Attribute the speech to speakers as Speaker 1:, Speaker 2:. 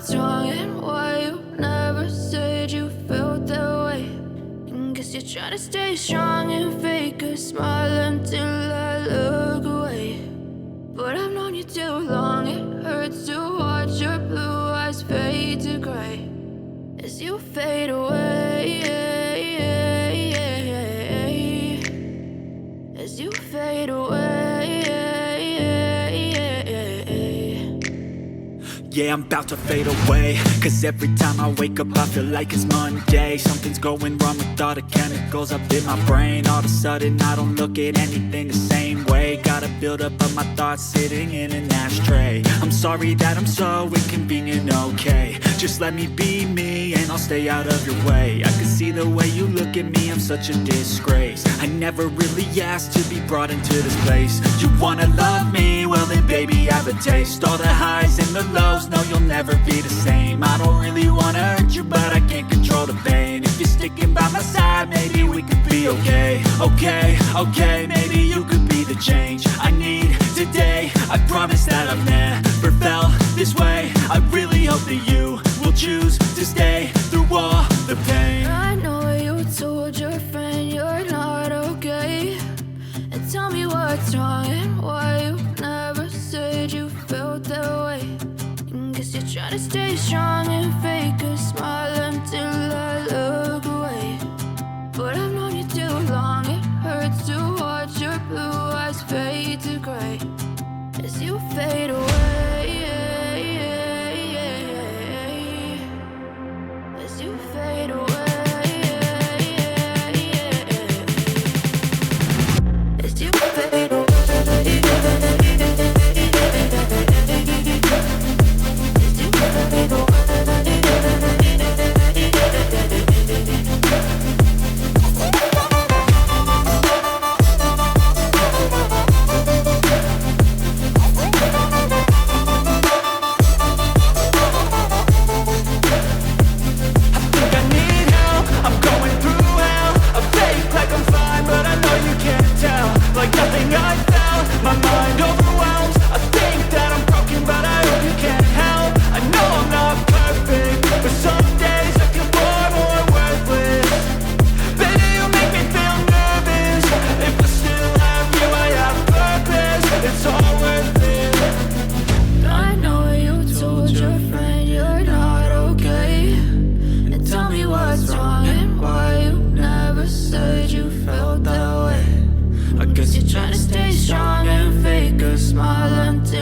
Speaker 1: what's wrong and why you never said you felt that way. And guess you're trying to stay strong and fake a smile until I look away. But I've known you too long, it hurts to watch your blue eyes fade to gray as you fade away, as you fade away.
Speaker 2: Yeah, I'm about to fade away, cause every time I wake up I feel like it's Monday. Something's going wrong with all the chemicals up in my brain. All of a sudden I don't look at anything the same way. Gotta build up of my thoughts sitting in an ashtray. I'm sorry that I'm so inconvenient, okay. Just let me be me and I'll stay out of your way. I can see the way you look at me, I'm such a disgrace. I never really asked to be brought into this place. You wanna love me? Well then baby, have a taste. All the highs and the lows, no, you'll never be the same. I don't really wanna hurt you, but I can't control the pain. If you're sticking by my side, maybe we could be okay. Okay, maybe you could be the change I need today. I promise that I've never felt this way. I really hope that you will choose to stay through all the pain.
Speaker 1: I know you told your friend you're not okay, and tell me what's wrong and why you never said you felt that way. And guess you're trying to stay strong and fake a smile until I look away. But I've known you too long, it hurts to watch your blue eyes fade to gray as you fade away, as you fade away. As you fade away. You're trying to stay strong and fake a smile until